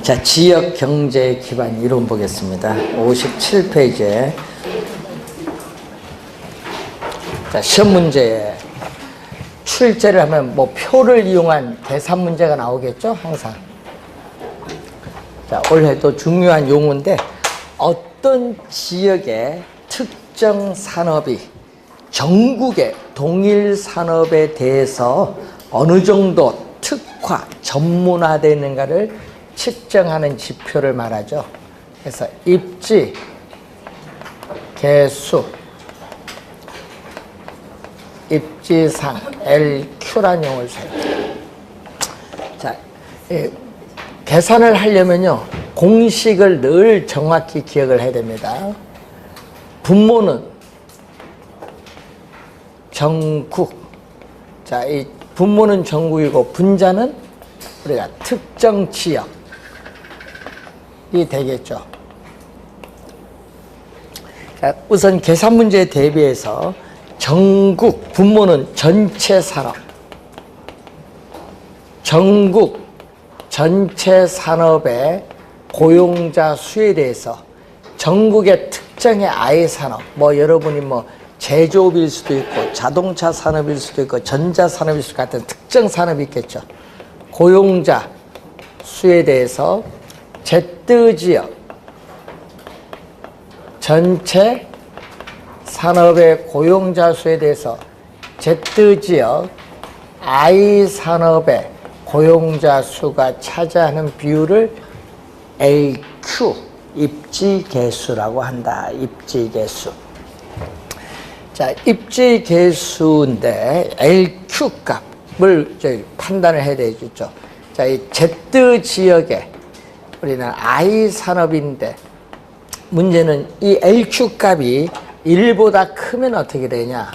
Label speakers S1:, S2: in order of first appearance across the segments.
S1: 자, 지역 경제 기반 이론 보겠습니다. 57페이지에. 자, 시험 문제에 출제를 하면 뭐 표를 이용한 계산 문제가 나오겠죠? 항상. 자, 올해도 중요한 용어인데 어떤 지역의 특정 산업이 전국의 동일 산업에 대해서 어느 정도 특화, 전문화되는가를 측정하는 지표를 말하죠. 그래서 입지, 개수, 입지상, LQ라는 용어를 써요. 자, 계산을 하려면요, 공식을 늘 정확히 기억을 해야 됩니다. 분모는 전국. 자, 이 분모는 전국이고 분자는 우리가 특정 지역이 되겠죠. 자, 우선 계산 문제에 대비해서 전국 분모는 전체 산업, 전국 전체 산업의 고용자 수에 대해서 전국의 특정의 아예 산업, 뭐 여러분이 뭐 제조업일 수도 있고 자동차 산업일 수도 있고 전자 산업일 수도 있고 같은 특정 산업이 있겠죠. 고용자 수에 대해서 Z지역 전체 산업의 고용자 수에 대해서 Z지역 I 산업의 고용자 수가 차지하는 비율을 LQ, 입지계수라고 한다. 입지계수. 자, 입지계수인데 LQ 값을 판단을 해야 되겠죠. 자, 이 Z지역에 우리는 I 산업인데 문제는 이 LQ 값이 1보다 크면 어떻게 되냐?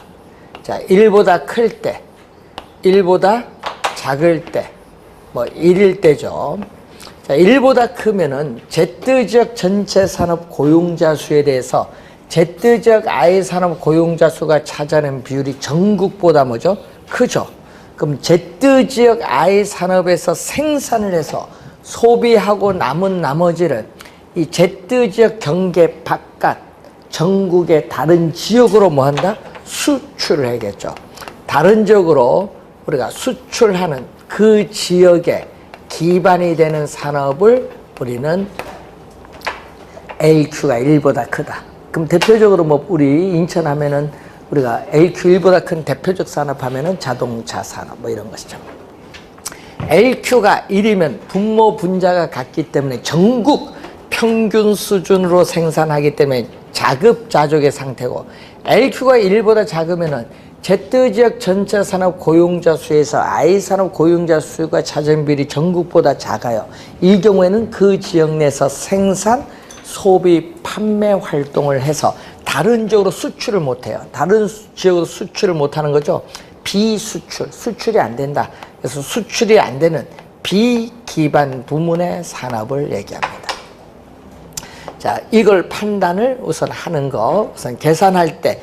S1: 자, 1보다 클 때, 1보다 작을 때, 뭐 1일 때죠. 자, 1보다 크면은 Z지역 전체 산업 고용자 수에 대해서 Z지역 I 산업 고용자 수가 차지하는 비율이 전국보다 뭐죠? 크죠. 그럼 Z지역 I 산업에서 생산을 해서 소비하고 남은 나머지를 이 Z지역 경계 바깥 전국의 다른 지역으로 뭐 한다? 수출을 해야겠죠. 다른 지역으로 우리가 수출하는 그 지역의 기반이 되는 산업을 우리는 LQ가 1보다 크다. 그럼 대표적으로 뭐 우리 인천 하면은 우리가 LQ 1보다 큰 대표적 산업 하면은 자동차 산업 뭐 이런 것이죠. LQ가 1이면 분모 분자가 같기 때문에 전국 평균 수준으로 생산하기 때문에 자급자족의 상태고, LQ가 1보다 작으면은 Z지역 전체 산업 고용자 수에서 I 산업 고용자 수가 차지하는 비율이 전국보다 작아요. 이 경우에는 그 지역 내에서 생산, 소비, 판매 활동을 해서 다른 지역으로 수출을 못해요. 다른 지역으로 수출을 못하는 거죠. 비수출, 수출이 안 된다. 그래서 수출이 안 되는 비기반 부문의 산업을 얘기합니다. 자, 이걸 판단을 우선 하는 거, 우선 계산할 때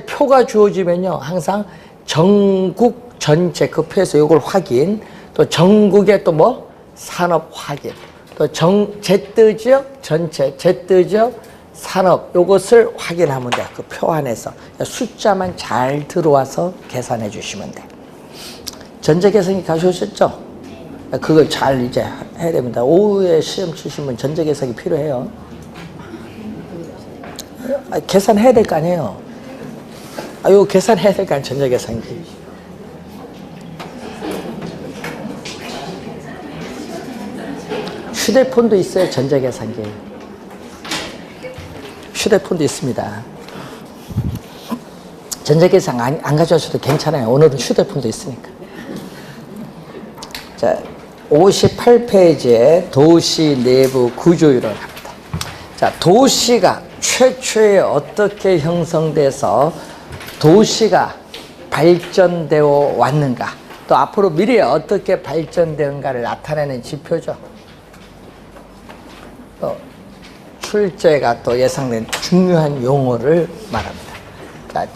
S1: 표가 주어지면요, 항상 전국 전체 그 표에서 이걸 확인, 또 전국의 또 뭐 산업 확인, 또 Z지역 전체 Z지역 산업 요것을 확인하면 돼. 그 표 안에서 숫자만 잘 들어와서 계산해 주시면 돼. 전자계산기 가져오셨죠? 그걸 잘 이제 해야 됩니다. 오후에 시험 치시면 전자계산기 필요해요. 계산해야 될 거 아니에요. 이거 계산해야 될 거 아니에요. 전자계산기. 휴대폰도 있어요. 전자계산기. 휴대폰도 있습니다. 전자계산 안 가져오셔도 괜찮아요. 오늘은 휴대폰도 있으니까. 자, 58페이지에 도시 내부 구조율을 합니다. 자, 도시가 최초에 어떻게 형성돼서 도시가 발전되어 왔는가, 또 앞으로 미래에 어떻게 발전되는가를 나타내는 지표죠. 또 출제가 또 예상된 중요한 용어를 말합니다. 자,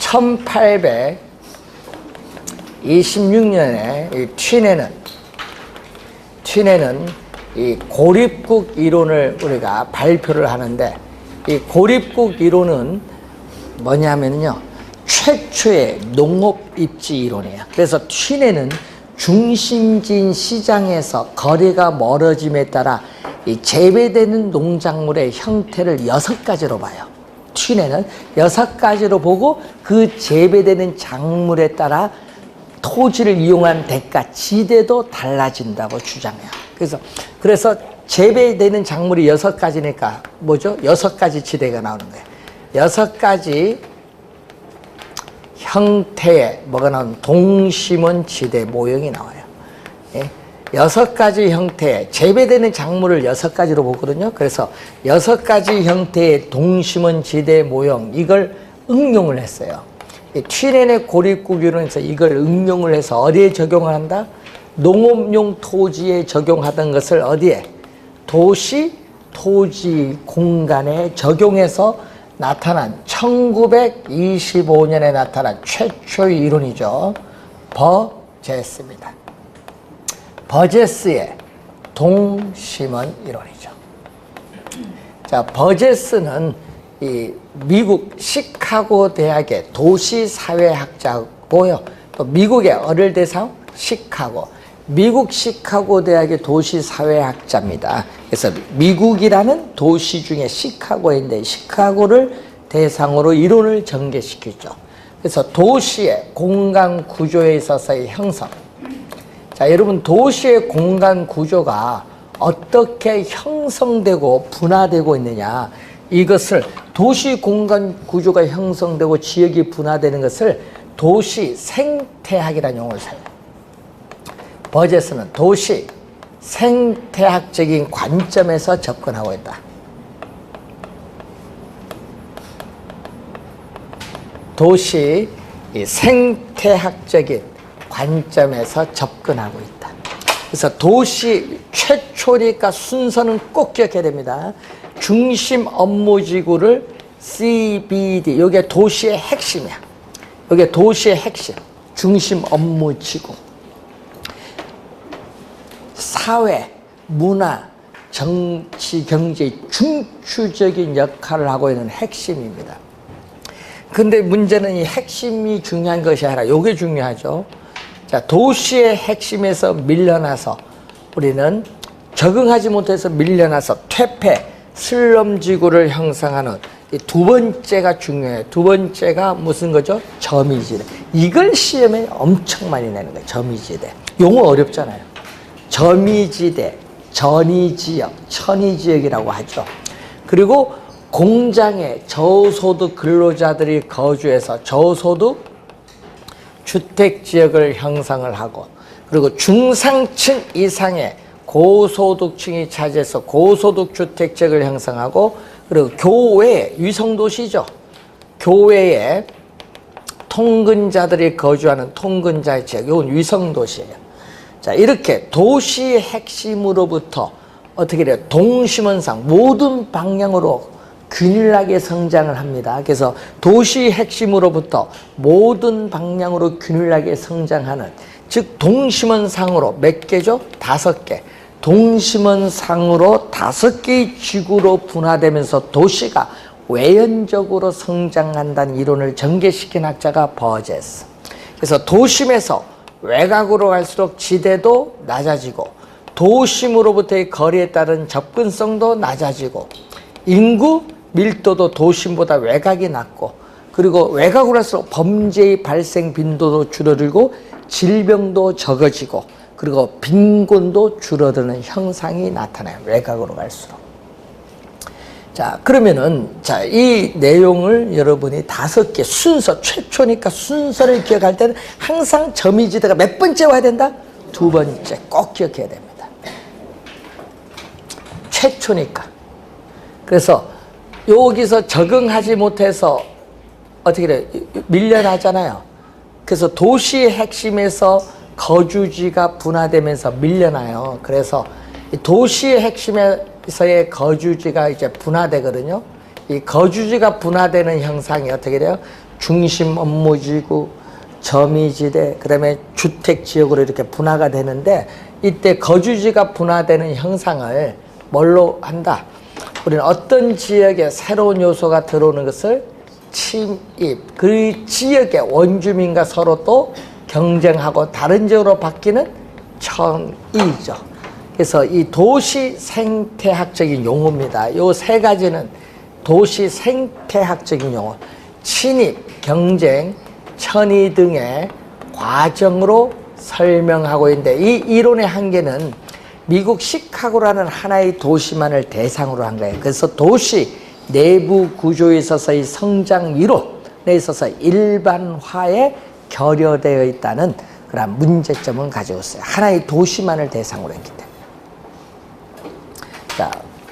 S1: 1826년에 이 튀네는 이 고립국 이론을 우리가 발표를 하는데, 이 고립국 이론은 뭐냐면요, 최초의 농업 입지 이론이에요. 그래서 튀내는 중심지인 시장에서 거리가 멀어짐에 따라 이 재배되는 농작물의 형태를 6가지로 봐요. 튀내는 6가지로 보고 그 재배되는 작물에 따라 토지를 이용한 대가, 지대도 달라진다고 주장해요. 그래서 재배되는 작물이 6가지니까 뭐죠? 6가지 지대가 나오는 거예요. 6가지 형태의 뭐가 나오는 동심원 지대 모형이 나와요. 예? 6가지 형태의 재배되는 작물을 6가지로 보거든요. 그래서 6가지 형태의 동심원 지대 모형, 이걸 응용을 했어요. 튀렌의 고립국 이론에서 이걸 응용을 해서 어디에 적용을 한다? 농업용 토지에 적용하던 것을 어디에? 도시 토지 공간에 적용해서 나타난 1925년에 나타난 최초의 이론이죠. 버제스입니다. 버제스의 동심원 이론이죠. 자, 버제스는 이 미국 시카고 대학의 도시사회학자고요. 또 미국의 어릴 대상 시카고, 미국 시카고 대학의 도시사회학자입니다. 그래서 미국이라는 도시 중에 시카고인데 시카고를 대상으로 이론을 전개시키죠. 그래서 도시의 공간 구조에 있어서의 형성. 자, 여러분, 도시의 공간 구조가 어떻게 형성되고 분화되고 있느냐, 이것을 도시 공간 구조가 형성되고 지역이 분화되는 것을 도시 생태학이라는 용어를 사용해요. 버제스는 도시 생태학적인 관점에서 접근하고 있다. 도시 생태학적인 관점에서 접근하고 있다. 그래서 도시 최초니까 순서는 꼭 기억해야 됩니다. 중심 업무지구를 CBD, 이게 도시의 핵심이야. 이게 도시의 핵심, 중심 업무지구. 사회, 문화, 정치, 경제의 중추적인 역할을 하고 있는 핵심입니다. 근데 문제는 이 핵심이 중요한 것이 아니라 이게 중요하죠. 자, 도시의 핵심에서 밀려나서 우리는 적응하지 못해서 밀려나서 퇴폐, 슬럼지구를 형성하는 이 두 번째가 중요해요. 두 번째가 무슨 거죠? 점이지대. 이걸 시험에 엄청 많이 내는 거예요. 점이지대. 용어 어렵잖아요. 점이지대, 전이지역, 천이지역이라고 하죠. 그리고 공장에 저소득 근로자들이 거주해서 저소득 주택지역을 형성을 하고, 그리고 중상층 이상의 고소득층이 차지해서 고소득 주택지역을 형성하고, 그리고 교외, 위성도시죠. 교외에 통근자들이 거주하는 통근자의 지역, 이건 위성도시예요. 자, 이렇게 도시의 핵심으로부터 어떻게 돼요? 동심원상 모든 방향으로 균일하게 성장을 합니다. 그래서 도시 핵심으로부터 모든 방향으로 균일하게 성장하는, 즉 동심원상으로 몇 개죠? 5개. 동심원상으로 5개의 지구로 분화되면서 도시가 외연적으로 성장한다는 이론을 전개시킨 학자가 버제스. 그래서 도심에서 외곽으로 갈수록 지대도 낮아지고, 도심으로부터의 거리에 따른 접근성도 낮아지고, 인구 밀도도 도심보다 외곽이 낮고, 그리고 외곽으로 갈수록 범죄의 발생 빈도도 줄어들고, 질병도 적어지고, 그리고 빈곤도 줄어드는 형상이 나타나요. 외곽으로 갈수록. 자, 그러면은, 자, 이 내용을 여러분이 5개 순서, 최초니까 순서를 기억할 때는 항상 점이지대가 몇 번째 와야 된다? 2번째 꼭 기억해야 됩니다. 최초니까. 그래서 여기서 적응하지 못해서 어떻게 돼요? 밀려나잖아요. 그래서 도시의 핵심에서 거주지가 분화되면서 밀려나요. 그래서 도시의 핵심에서의 거주지가 이제 분화되거든요. 이 거주지가 분화되는 형상이 어떻게 돼요? 중심 업무지구, 점이지대, 그 다음에 주택지역으로 이렇게 분화가 되는데, 이때 거주지가 분화되는 형상을 뭘로 한다? 우리는 어떤 지역에 새로운 요소가 들어오는 것을 침입, 그 지역의 원주민과 서로 또 경쟁하고 다른 지역으로 바뀌는 청이죠. 그래서 이 도시 생태학적인 용어입니다. 요 세 가지는 도시 생태학적인 용어, 침입, 경쟁, 천이 등의 과정으로 설명하고 있는데, 이 이론의 한계는 미국 시카고라는 하나의 도시만을 대상으로 한 거예요. 그래서 도시 내부 구조에 있어서의 성장 이론에 있어서 일반화에 결여되어 있다는 그런 문제점을 가지고 있어요. 하나의 도시만을 대상으로 했기 때문에. 자,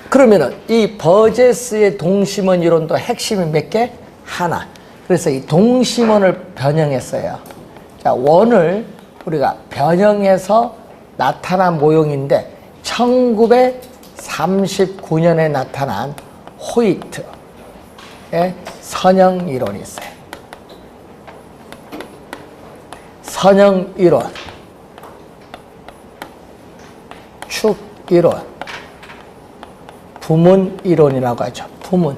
S1: 그러면은 이 버제스의 동심원 이론도 핵심이 몇 개? 하나. 그래서 이 동심원을 변형했어요. 자, 원을 우리가 변형해서 나타난 모형인데 1939년에 나타난 호이트의 선형 이론이 있어요. 선형 이론, 축 이론, 부문 이론이라고 하죠. 부문.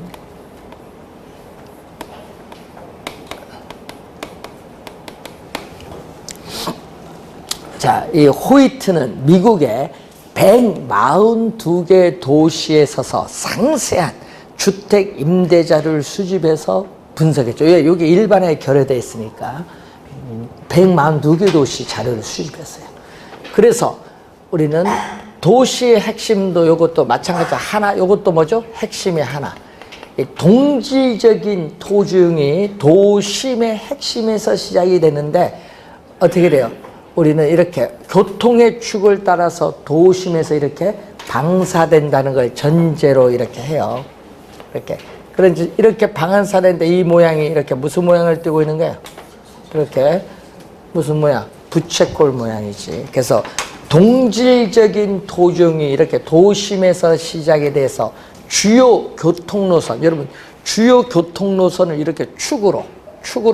S1: 자, 이 호이트는 미국의 142개 도시에 서서 상세한 주택 임대자를 수집해서 분석했죠. 왜? 여기 일반에 결여되어 있으니까 142개 도시 자료를 수집했어요. 그래서 우리는 도시의 핵심도 요것도 마찬가지로 하나, 요것도 뭐죠? 핵심이 하나. 동지적인 토중이 도심의 핵심에서 시작이 되는데 어떻게 돼요? 우리는 이렇게 교통의 축을 따라서 도심에서 이렇게 방사된다는 걸 전제로 이렇게 해요. 이렇게. 그런지 이렇게 방사되는데 이 모양이 이렇게 무슨 모양을 띠고 있는 거예요? 이렇게 무슨 모양? 부채꼴 모양이지. 그래서 동질적인 도중이 이렇게 도심에서 시작이 돼서 주요 교통노선, 여러분 주요 교통노선을 이렇게 축으로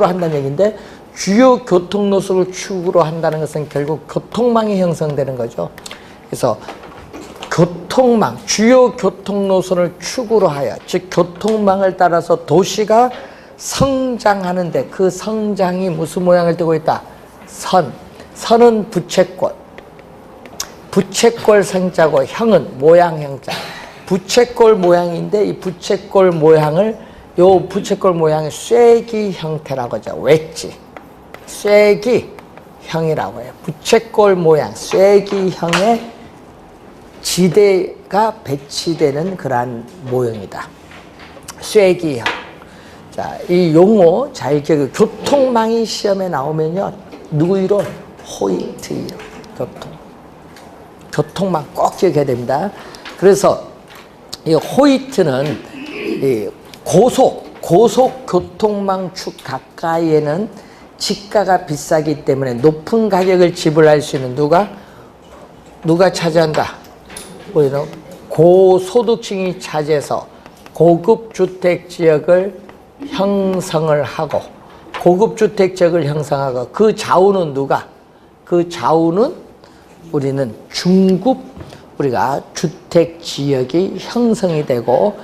S1: 한다는 얘기인데, 주요 교통노선을 축으로 한다는 것은 결국 교통망이 형성되는 거죠. 그래서 교통망, 주요 교통노선을 축으로 하여, 즉 교통망을 따라서 도시가 성장하는데 그 성장이 무슨 모양을 띠고 있다? 선. 선은 부채꼴. 부채꼴 성자고 형은 모양 형자. 부채꼴 모양인데 이 부채꼴 모양을, 요 부채꼴 모양의 쐐기 형태라고 하죠. 웨지. 쐐기형이라고 해요. 부채꼴 모양, 쐐기형의 지대가 배치되는 그러한 모형이다. 쐐기형. 자, 이 용어 잘 기억해. 교통망이 시험에 나오면요, 누구 이론? 호이트 이론. 교통망 꼭 기억해야 됩니다. 그래서 이 호이트는 이 고속 교통망 축 가까이에는 지가가 비싸기 때문에 높은 가격을 지불할 수 있는 누가 차지한다? 우리는 고소득층이 차지해서 고급 주택 지역을 형성을 하고, 고급 주택 지역을 형성하고, 그 좌우는 누가? 그 좌우는 우리는 중급 우리가 주택 지역이 형성이 되고,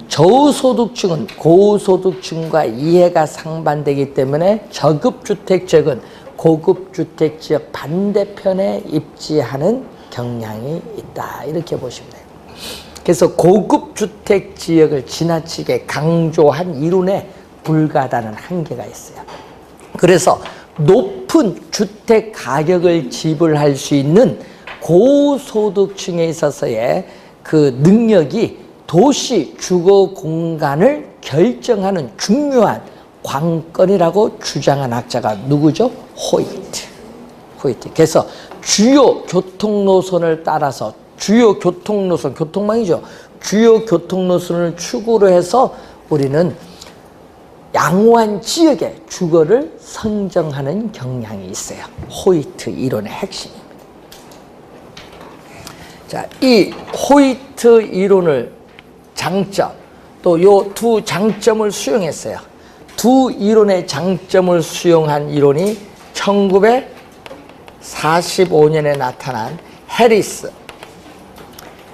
S1: 저소득층은 고소득층과 이해가 상반되기 때문에 저급 주택 지역은 고급 주택 지역 반대편에 입지하는 경향이 있다. 이렇게 보시면 돼요. 그래서 고급 주택 지역을 지나치게 강조한 이론에 불과하다는 한계가 있어요. 그래서 높은 주택 가격을 지불할 수 있는 고소득층에 있어서의 그 능력이 도시 주거 공간을 결정하는 중요한 관건이라고 주장한 학자가 누구죠? 호이트. 그래서 주요 교통노선을 따라서, 주요 교통노선, 교통망이죠. 주요 교통노선을 축으로 해서 우리는 양호한 지역의 주거를 선정하는 경향이 있어요. 호이트 이론의 핵심입니다. 자, 이 호이트 이론을 장점, 또 요 두 장점을 수용했어요. 두 이론의 장점을 수용한 이론이 1945년에 나타난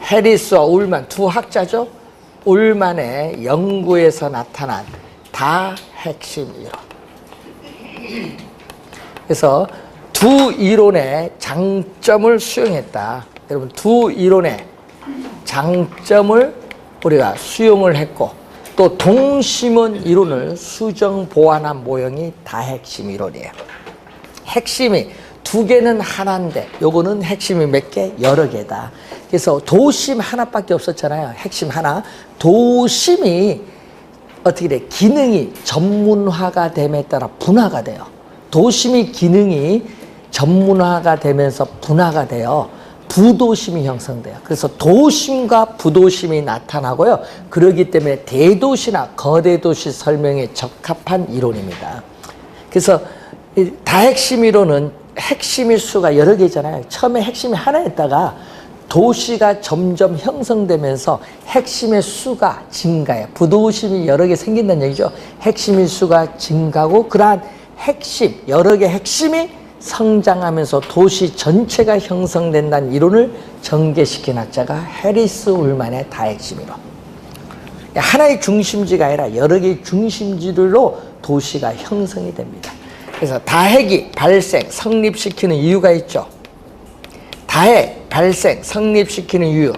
S1: 해리스와 울만 두 학자죠. 울만의 연구에서 나타난 다핵심 이론. 그래서 두 이론의 장점을 수용했다. 여러분, 두 이론의 장점을 우리가 수용을 했고, 또 동심원 이론을 수정 보완한 모형이 다핵심 이론이에요. 핵심이 두 개는 하나인데 요거는 핵심이 몇 개? 여러 개다. 그래서 도심 하나밖에 없었잖아요. 핵심 하나. 도심이 어떻게 돼? 기능이 전문화가 됨에 따라 분화가 돼요. 도심이 기능이 전문화가 되면서 분화가 돼요. 부도심이 형성돼요. 그래서 도심과 부도심이 나타나고요. 그렇기 때문에 대도시나 거대 도시 설명에 적합한 이론입니다. 그래서 다핵심 이론은 핵심일 수가 여러 개잖아요. 처음에 핵심이 하나였다가 도시가 점점 형성되면서 핵심의 수가 증가해요. 부도심이 여러 개 생긴다는 얘기죠. 핵심의 수가 증가하고 그러한 핵심, 여러 개 핵심이 성장하면서 도시 전체가 형성된다는 이론을 전개시킨 학자가 해리스 울만의 다핵심 이론. 하나의 중심지가 아니라 여러 개의 중심지들로 도시가 형성이 됩니다. 그래서 다핵이 발생, 성립시키는 이유가 있죠. 다핵, 발생, 성립시키는 이유.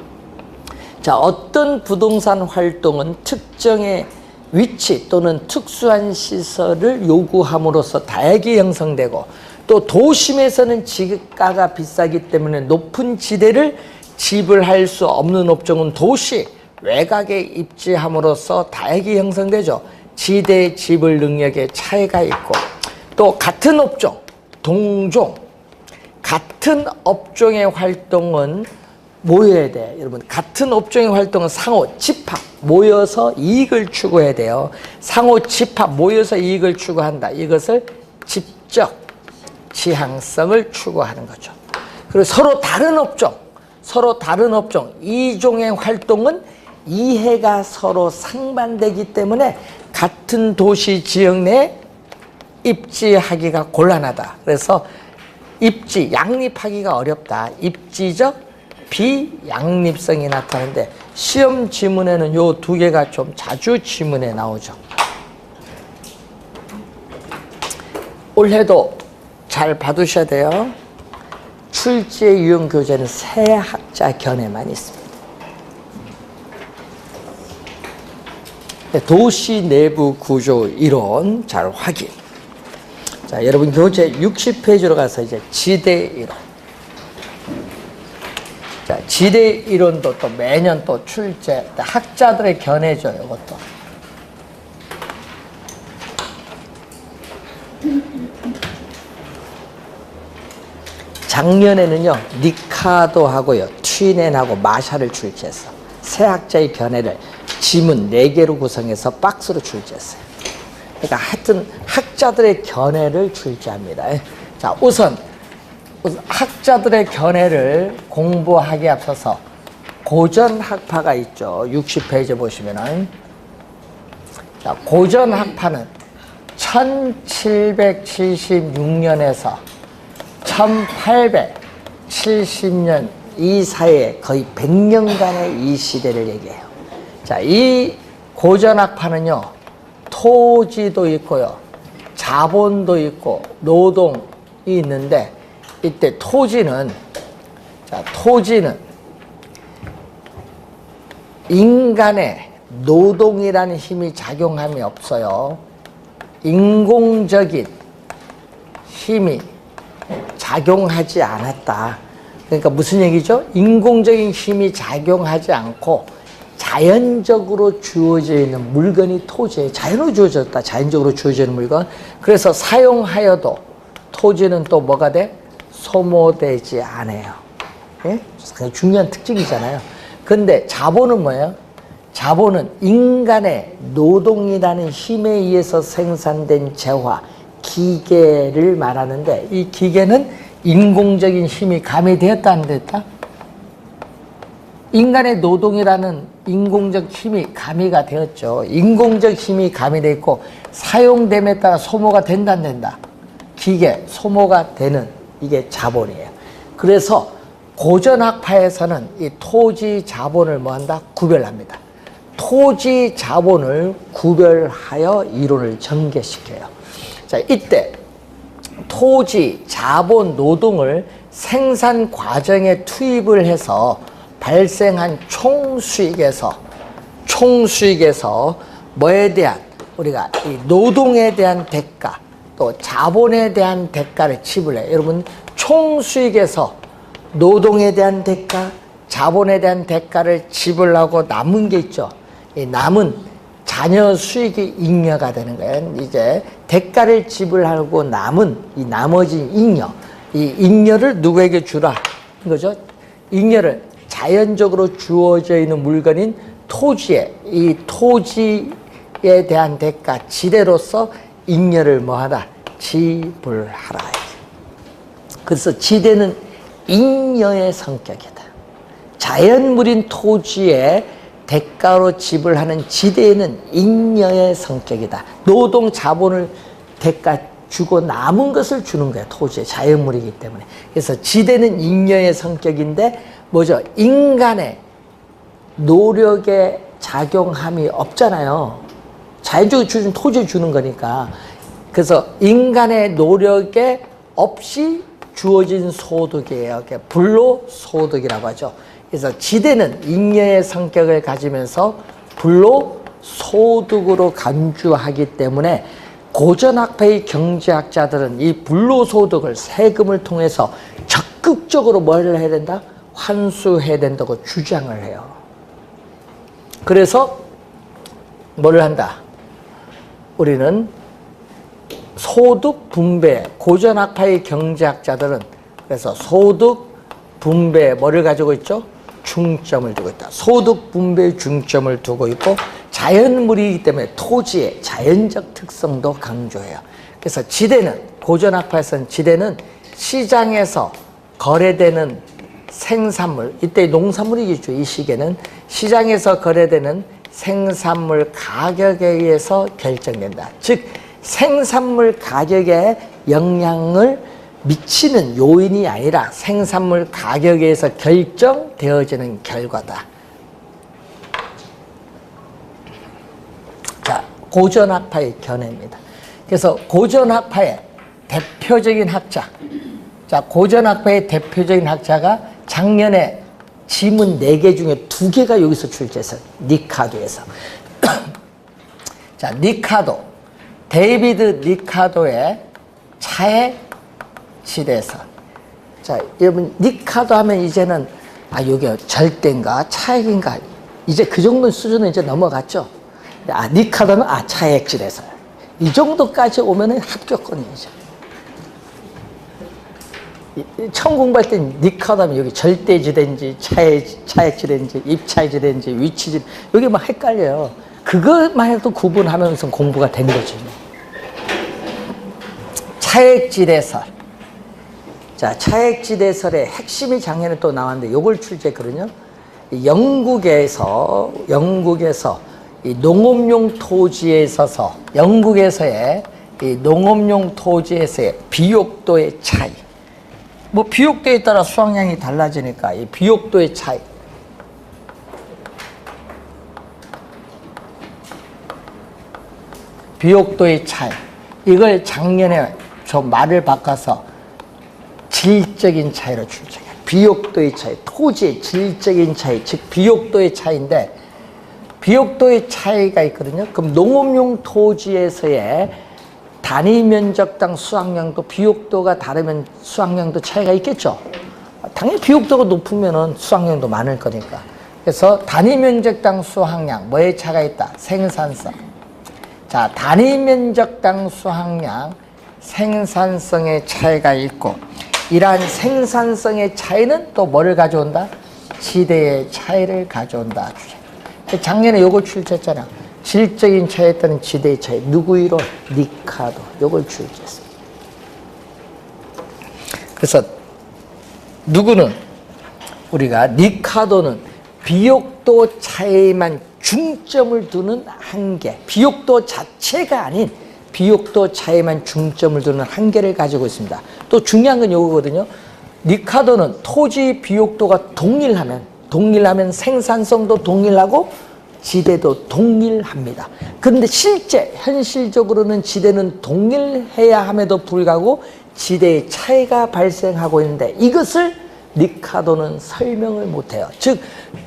S1: 자, 어떤 부동산 활동은 특정의 위치 또는 특수한 시설을 요구함으로써 다핵이 형성되고, 또 도심에서는 지가가 비싸기 때문에 높은 지대를 지불할 수 없는 업종은 도시 외곽에 입지함으로써 다핵이 형성되죠. 지대 지불 능력의 차이가 있고, 또 같은 업종, 동종, 같은 업종의 활동은 모여야 돼. 여러분, 같은 업종의 활동은 상호 집합, 모여서 이익을 추구해야 돼요. 상호 집합, 모여서 이익을 추구한다. 이것을 집적 지향성을 추구하는 거죠. 그리고 서로 다른 업종, 이종의 활동은 이해가 서로 상반되기 때문에 같은 도시 지역 내에 입지하기가 곤란하다. 그래서 입지, 양립하기가 어렵다. 입지적 비양립성이 나타나는데 시험 지문에는 요 두 개가 좀 자주 지문에 나오죠. 올해도 잘 봐두셔야 돼요. 출제 유형 교재는 세 학자 견해만 있습니다. 도시 내부 구조 이론 잘 확인. 자, 여러분 교재 60페이지로 가서 이제 지대 이론. 자, 지대 이론도 또 매년 또 출제, 학자들의 견해죠, 이것도. 작년에는요, 니카도하고요, 튀넨하고 마샤를 출제했어. 세 학자의 견해를 지문 4개로 구성해서 박스로 출제했어요. 그러니까 하여튼 학자들의 견해를 출제합니다. 자, 우선 학자들의 견해를 공부하기에 앞서서 고전학파가 있죠. 60페이지 보시면은. 자, 고전학파는 1776년에서 1870년 이 사이에 거의 100년간의 이 시대를 얘기해요. 자, 이 고전학파는요, 토지도 있고요, 자본도 있고, 노동이 있는데, 이때 토지는 인간의 노동이라는 힘이 작용함이 없어요. 인공적인 힘이 작용하지 않았다. 그러니까 무슨 얘기죠? 인공적인 힘이 작용하지 않고 자연적으로 주어져 있는 물건이 토지에 자연으로 주어졌다. 자연적으로 주어지는 물건. 그래서 사용하여도 토지는 또 뭐가 돼? 소모되지 않아요. 예? 굉장히 중요한 특징이잖아요. 근데 자본은 뭐예요? 자본은 인간의 노동이라는 힘에 의해서 생산된 재화, 기계를 말하는데, 이 기계는 인공적인 힘이 가미되었다 안 됐다? 인간의 노동이라는 인공적 힘이 가미가 되었죠. 인공적 힘이 가미되어 있고 사용됨에 따라 소모가 된다 안 된다? 기계, 소모가 되는 이게 자본이에요. 그래서 고전학파에서는 이 토지 자본을 뭐한다? 구별합니다. 토지 자본을 구별하여 이론을 전개시켜요. 자, 이때 토지 자본 노동을 생산 과정에 투입을 해서 발생한 총수익에서 뭐에 대한 우리가 이 노동에 대한 대가 또 자본에 대한 대가를 지불해요. 여러분 총수익에서 노동에 대한 대가, 자본에 대한 대가를 지불하고 남은 게 있죠. 이 남은 자녀 수익이 잉여가 되는 거예요. 이제 대가를 지불하고 남은 이 나머지 잉여, 이 잉여를 누구에게 주라 이거죠. 잉여를 자연적으로 주어져 있는 물건인 토지에, 이 토지에 대한 대가, 지대로서 잉여를 뭐하라? 지불하라. 그래서 지대는 잉여의 성격이다. 자연물인 토지에 대가로 지불하는 지대에는 잉여의 성격이다. 노동 자본을 대가 주고 남은 것을 주는 거야. 토지에 자연물이기 때문에. 그래서 지대는 잉여의 성격인데 뭐죠? 인간의 노력에 작용함이 없잖아요. 자연적으로 주는 토지에 주는 거니까. 그래서 인간의 노력에 없이 주어진 소득이에요. 불로소득이라고 하죠. 그래서 지대는 잉여의 성격을 가지면서 불로소득으로 간주하기 때문에 고전학파의 경제학자들은 이 불로소득을 세금을 통해서 적극적으로 뭘 해야 된다? 환수해야 된다고 주장을 해요. 그래서 뭘 한다? 우리는 소득 분배, 고전학파의 경제학자들은 그래서 소득 분배에 뭐를 가지고 있죠? 중점을 두고 있다. 소득 분배에 중점을 두고 있고 자연물이기 때문에 토지의 자연적 특성도 강조해요. 그래서 지대는, 고전학파에서는 지대는 시장에서 거래되는 생산물, 이때 농산물이겠죠. 이 시기에는 시장에서 거래되는 생산물 가격에 의해서 결정된다. 즉 생산물 가격에 영향을 미치는 요인이 아니라 생산물 가격에 의해서 결정되어지는 결과다. 자, 고전학파의 견해입니다. 그래서 고전학파의 대표적인 학자, 자, 고전학파의 대표적인 학자가 작년에 지문 4개 중에 2개가 여기서 출제했어요. 니카도에서. 자, 니카도, 데이비드 니카도의 차액 지대선. 자, 여러분 니카도 하면 이제는 이게 절대인가 차액인가 이제 그 정도 수준은 이제 넘어갔죠. 니카도는 차액 지대선. 이 정도까지 오면은 합격권이죠. 처음 공부할 때 니카도 하면 여기 절대지대인지 차액지대인지 입차지대인지 위치지대 여기 막 헷갈려요. 그것만 해도 구분하면서 공부가 된 거죠. 차액지대설. 자, 차액지대설의 핵심이 작년에 또 나왔는데 이걸 출제했거든요. 영국에서 이 농업용 토지에 있어서 영국에서의 이 농업용 토지에서의 비옥도의 차이. 뭐 비옥도에 따라 수확량이 달라지니까 이 비옥도의 차이. 비옥도의 차이. 이걸 작년에 좀 말을 바꿔서 질적인 차이로 출제해요. 비옥도의 차이, 토지의 질적인 차이, 즉 비옥도의 차이인데 비옥도의 차이가 있거든요. 그럼 농업용 토지에서의 단위 면적당 수확량도 비옥도가 다르면 수확량도 차이가 있겠죠. 당연히 비옥도가 높으면 수확량도 많을 거니까. 그래서 단위 면적당 수확량 뭐에 차이가 있다? 생산성. 자, 단위 면적당 수확량 생산성의 차이가 있고 이러한 생산성의 차이는 또 뭐를 가져온다? 지대의 차이를 가져온다. 작년에 요걸 출제했잖아. 질적인 차이에 따른 지대의 차이. 누구 이론? 니카도. 요걸 출제했습니다. 그래서 누구는 우리가 니카도는 비옥도 차이만 중점을 두는 한계. 비옥도 자체가 아닌 비옥도 차이만 중점을 두는 한계를 가지고 있습니다. 또 중요한 건 요거거든요. 니카도는 토지 비옥도가 동일하면 생산성도 동일하고 지대도 동일합니다. 그런데 현실적으로는 지대는 동일해야 함에도 불구하고 지대의 차이가 발생하고 있는데 이것을 니카도는 설명을 못해요. 즉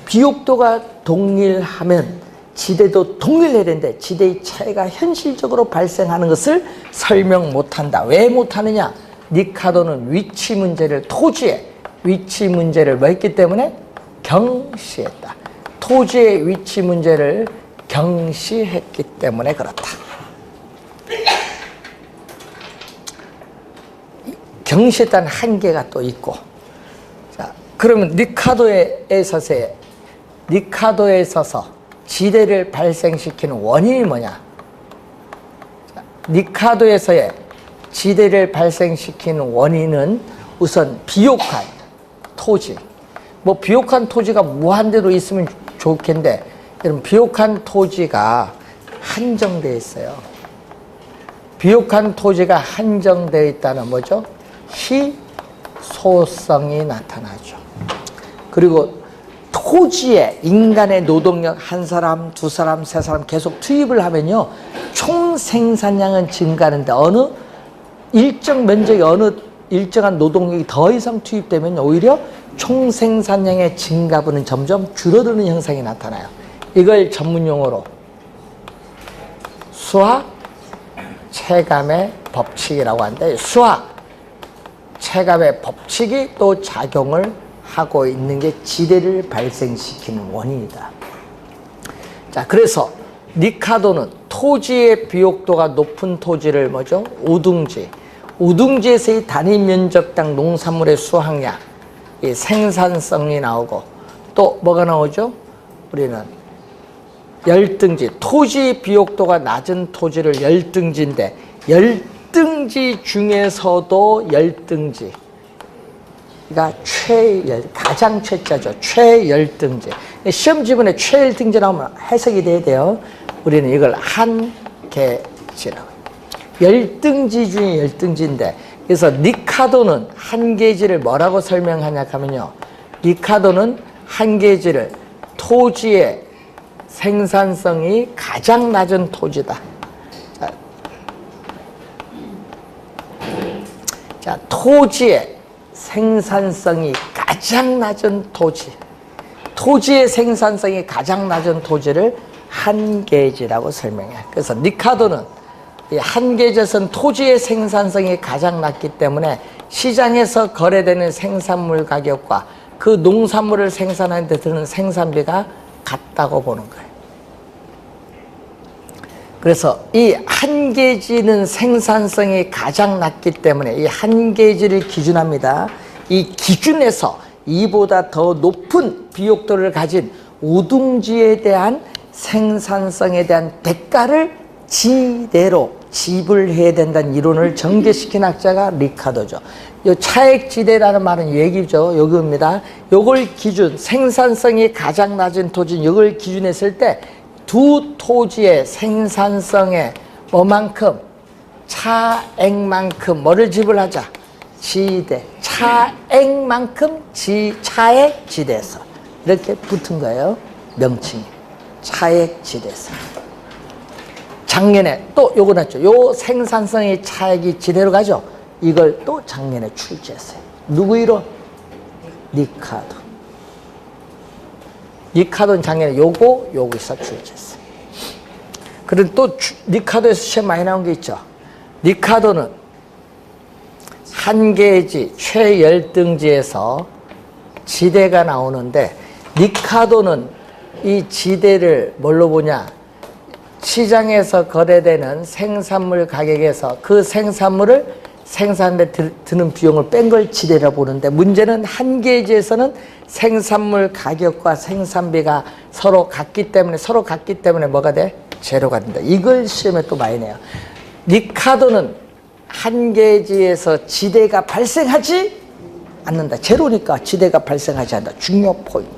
S1: 비옥도가 동일하면 지대도 동일해야 되는데 지대의 차이가 현실적으로 발생하는 것을 설명 못한다. 왜 못하느냐? 니카도는 토지의 위치 문제를 뭐 했기 때문에? 경시했다. 토지의 위치 문제를 경시했기 때문에 그렇다. 경시했다는 한계가 또 있고. 자, 그러면 니카도에 있어서 지대를 발생시키는 원인이 뭐냐? 자, 니카도에서의 지대를 발생시키는 원인은 우선 비옥한 토지. 뭐 비옥한 토지가 무한대로 있으면 좋겠는데 여러분 비옥한 토지가 한정되어 있어요. 비옥한 토지가 한정되어 있다는 뭐죠? 희소성이 나타나죠. 그리고 토지에 인간의 노동력 한 사람, 두 사람, 세 사람 계속 투입을 하면요. 총 생산량은 증가하는데 어느 일정 면적이 일정한 노동력이 더 이상 투입되면 오히려 총 생산량의 증가분은 점점 줄어드는 현상이 나타나요. 이걸 전문용어로 수학 체감의 법칙이라고 하는데 수학 체감의 법칙이 또 작용을 하고 있는 게 지대를 발생시키는 원인이다. 자, 그래서 니카도는 토지의 비옥도가 높은 토지를 뭐죠? 우둥지에서의 단위 면적당 농산물의 수확량, 이 생산성이 나오고 또 뭐가 나오죠? 우리는 열등지, 토지 비옥도가 낮은 토지를 열등지인데 열등지 중에서도 열등지가 가장 최자죠. 최열등지. 시험 지문에 최열등지 나오면 해석이 돼야 돼요. 우리는 이걸 한계지라고. 열등지 중에 열등지인데 그래서 니카도는 한계지를 뭐라고 설명하냐 하면요. 니카도는 한계지를 토지의 생산성이 가장 낮은 토지다. 자, 토지의 생산성이 가장 낮은 토지의 생산성이 가장 낮은 토지를 한계지라고 설명해요. 그래서 니카도는 이 한계지에서는 토지의 생산성이 가장 낮기 때문에 시장에서 거래되는 생산물 가격과 그 농산물을 생산하는 데 드는 생산비가 같다고 보는 거예요. 그래서 이 한계지는 생산성이 가장 낮기 때문에 이 한계지를 기준합니다. 이 기준에서 이보다 더 높은 비옥도를 가진 우둥지에 대한 생산성에 대한 대가를 지대로 지불해야 된다는 이론을 전개시킨 학자가 리카도죠. 이 차액지대라는 말은 얘기죠. 요겁니다. 요걸 기준, 생산성이 가장 낮은 토지, 요걸 기준했을 때 두 토지의 생산성에 뭐만큼? 차액만큼 뭐를 지불하자? 지대. 차액만큼 차액지대에서. 이렇게 붙은 거예요. 명칭이. 차액지대에서. 작년에 또 요거 났죠. 요 생산성의 차액이 지대로 가죠. 이걸 또 작년에 출제했어요. 누구 이론? 니카도. 니카도는 작년에 여기서 출제했어요. 그리고 또 니카도에서 시험 많이 나온 게 있죠. 니카도는 한계지, 최열등지에서 지대가 나오는데 니카도는 이 지대를 뭘로 보냐? 시장에서 거래되는 생산물 가격에서 그 생산물을 생산하는데 드는 비용을 뺀 걸 지대라고 보는데 문제는 한계지에서는 생산물 가격과 생산비가 서로 같기 때문에 뭐가 돼? 제로가 된다. 이걸 시험에 또 많이 내요. 니카도는 한계지에서 지대가 발생하지 않는다. 제로니까 지대가 발생하지 않는다. 중요 포인트.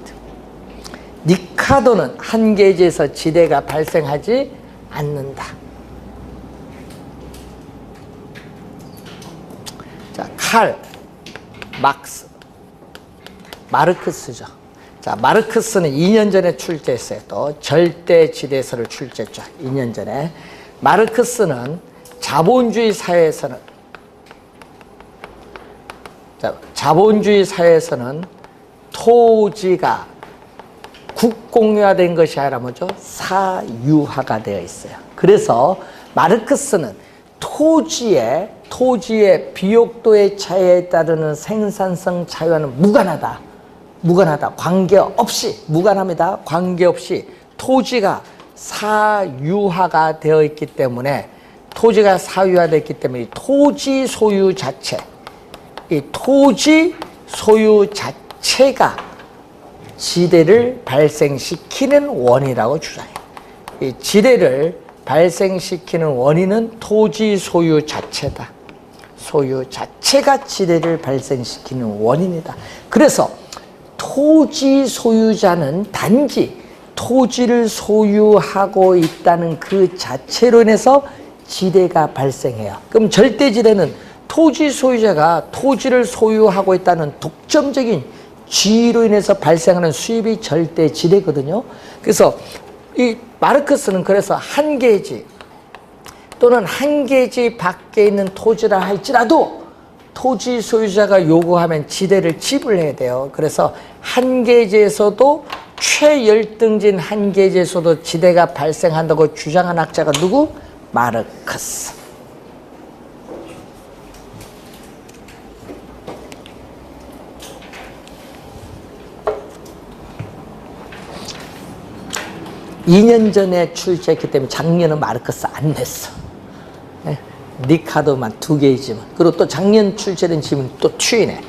S1: 니카도는 한계지에서 지대가 발생하지 않는다. 자, 칼 막스 마르크스죠. 자, 마르크스는 2년 전에 출제했어요. 또 절대지대서를 출제했죠. 2년 전에. 마르크스는 자본주의 사회에서는 토지가 국공유화된 것이 아니라 뭐죠? 사유화가 되어 있어요. 그래서 마르크스는 토지의 비옥도의 차이에 따르는 생산성 차이와는 무관하다. 무관합니다. 관계없이 토지가 사유화가 되어 있기 때문에 이 토지 소유 자체가 지대를 발생시키는 원이라고 주장해요. 이 지대를 발생시키는 원인은 토지 소유 자체다. 소유 자체가 지대를 발생시키는 원인이다. 그래서 토지 소유자는 단지 토지를 소유하고 있다는 그 자체로 인해서 지대가 발생해요. 그럼 절대지대는 토지 소유자가 토지를 소유하고 있다는 독점적인 지위로 인해서 발생하는 수입이 절대지대거든요. 그래서 이 마르크스는 그래서 한계지 또는 한계지 밖에 있는 토지라 할지라도 토지 소유자가 요구하면 지대를 지불해야 돼요. 그래서 한계지에서도 최열등진 한계지에서도 지대가 발생한다고 주장한 학자가 누구? 마르크스. (2년) 전에 출제했기 때문에 작년은 마르크스 안 냈어. 니카도만 2개이지만. 그리고 또 작년 출제된 질문 또 트위네.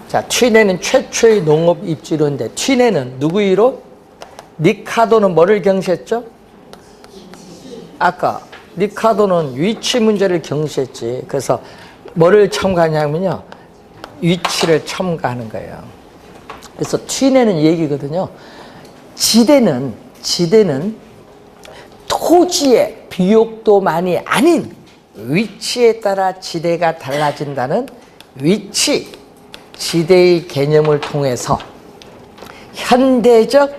S1: 자, 트위네는 최초의 농업 입지론인데 트위네는 누구 이론? 니카도는 뭐를 경시했죠? 아까 니카도는 위치 문제를 경시했지. 그래서 뭐를 첨가하냐면요, 위치를 첨가하는 거예요. 그래서 트위네는 이 얘기거든요. 지대는 토지의 비옥도만이 아닌 위치에 따라 지대가 달라진다는 위치, 지대의 개념을 통해서 현대적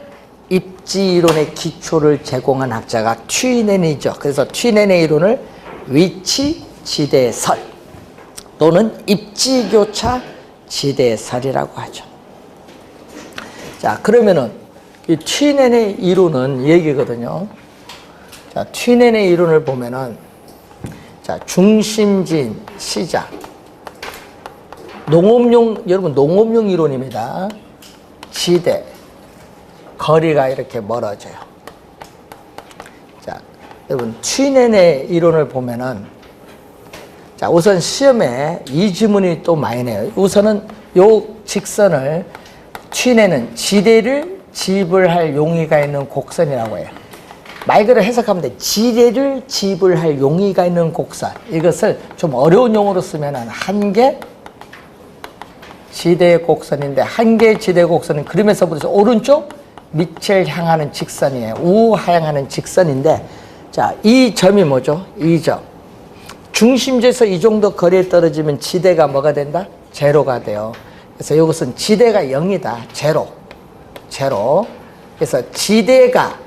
S1: 입지이론의 기초를 제공한 학자가 트위넨이죠. 그래서 트위넨의 이론을 위치 지대설 또는 입지교차 지대설이라고 하죠. 자, 그러면은 이 트위넨의 이론은 얘기거든요. 자, 트위넨의 이론을 보면은, 자, 중심진 시작. 여러분, 농업용 이론입니다. 지대, 거리가 이렇게 멀어져요. 자, 여러분, 트위넨의 이론을 보면은, 자, 우선 시험에 이 지문이 또 많이 내요. 우선은 요 직선을 트위넨은 지대를 지불할 용의가 있는 곡선이라고 해요. 말 그대로 해석하면 돼. 지대를 지불할 용의가 있는 곡선. 이것을 좀 어려운 용어로 쓰면 한계 지대 곡선인데, 한계 지대 곡선은 그림에서 보듯이 오른쪽 밑을 향하는 직선이에요. 우하향하는 직선인데, 자, 이 점이 뭐죠? 이 점. 중심지에서 이 정도 거리에 떨어지면 지대가 뭐가 된다? 제로가 돼요. 그래서 이것은 지대가 0이다. 제로. 그래서 지대가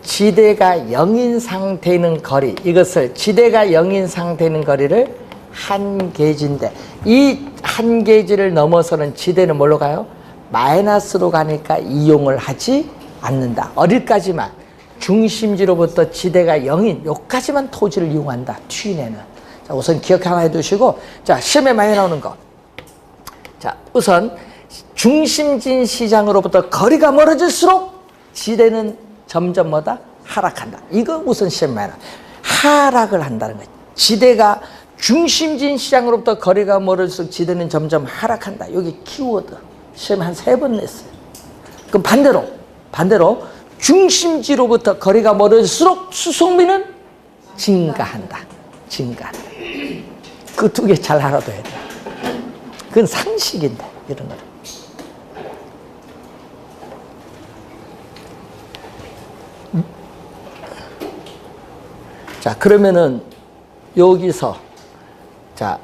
S1: 0인 상태에 있는 거리, 이것을 지대가 0인 상태에 있는 거리를 한계지인데, 이 한계지를 넘어서는 지대는 뭘로 가요? 마이너스로 가니까 이용을 하지 않는다. 어디까지만? 중심지로부터 지대가 0인 요까지만 토지를 이용한다. 트위넨은. 자, 우선 기억 하나 해두시고, 자, 시험에 많이 나오는 거. 자, 우선 중심진 시장으로부터 거리가 멀어질수록 지대는 점점 뭐다? 하락한다. 이거 우선 시험에 많이 나와. 하락을 한다는 거지. 지대가 중심진 시장으로부터 거리가 멀어질수록 지대는 점점 하락한다. 여기 키워드. 시험에 한 3번 냈어요. 그럼 반대로 중심지로부터 거리가 멀어질수록 수송비는 증가한다. 그 2개 잘 알아둬야 돼. 그건 상식인데, 이런 거. 자, 그러면은 여기서, 자,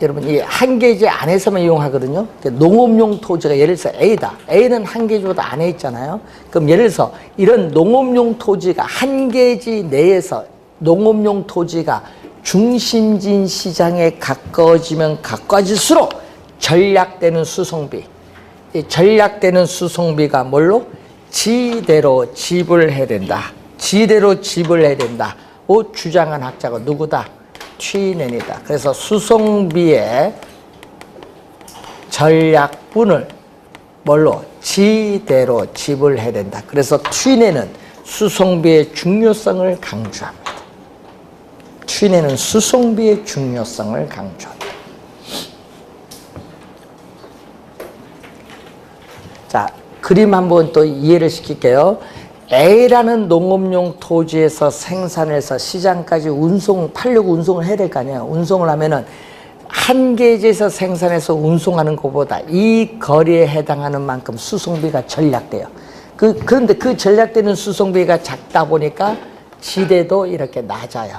S1: 여러분 이 한계지 안에서만 이용하거든요. 농업용 토지가 예를 들어서 A다. A는 한계지보다 안에 있잖아요. 그럼 예를 들어서 이런 농업용 토지가 한계지 내에서 농업용 토지가 중심진 시장에 가까워지면 가까워질수록 전략되는 수송비. 이 전략되는 수송비가 뭘로? 지대로 지불해야 된다. 지대로 지불해야 된다. 고 주장한 학자가 누구다? 튀넨이다. 그래서 수송비의 전략분을 뭘로? 지대로 지불해야 된다. 그래서 튀넨은 수송비의 중요성을 강조합니다. 튀넨은 수송비의 중요성을 강조합니다. 자, 그림 한번 또 이해를 시킬게요. A라는 농업용 토지에서 생산해서 시장까지 팔려고 운송을 해야 될 거 아니에요. 운송을 하면은 한계지에서 생산해서 운송하는 것보다 이 거리에 해당하는 만큼 수송비가 전략돼요. 그런데 그 전략되는 수송비가 작다 보니까 지대도 이렇게 낮아요.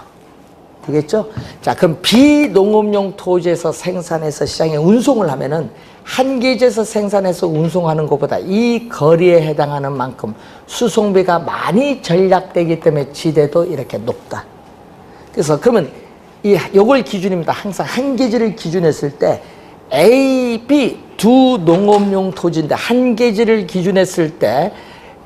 S1: 되겠죠? 자, 그럼 비농업용 토지에서 생산해서 시장에 운송을 하면은 한계지에서 생산해서 운송하는 것보다 이 거리에 해당하는 만큼 수송비가 많이 전략되기 때문에 지대도 이렇게 높다. 그래서 그러면 요걸 기준입니다. 항상 한계지를 기준했을 때 A, B 두 농업용 토지인데 한계지를 기준했을 때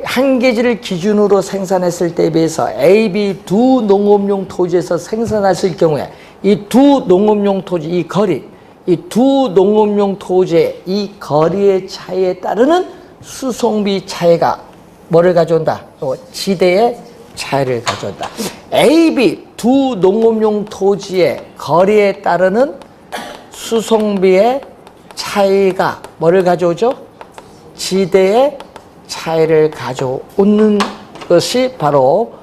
S1: 한계지를 기준으로 생산했을 때에 비해서 A, B 두 농업용 토지에서 생산했을 경우에 이 두 농업용 토지, 이 거리, 이 두 농업용 토지의 이 거리의 차이에 따르는 수송비 차이가 뭐를 가져온다? 지대의 차이를 가져온다. A, B 두 농업용 토지의 거리에 따르는 수송비의 차이가 뭐를 가져오죠? 지대의 차이를 가져오는 것이 바로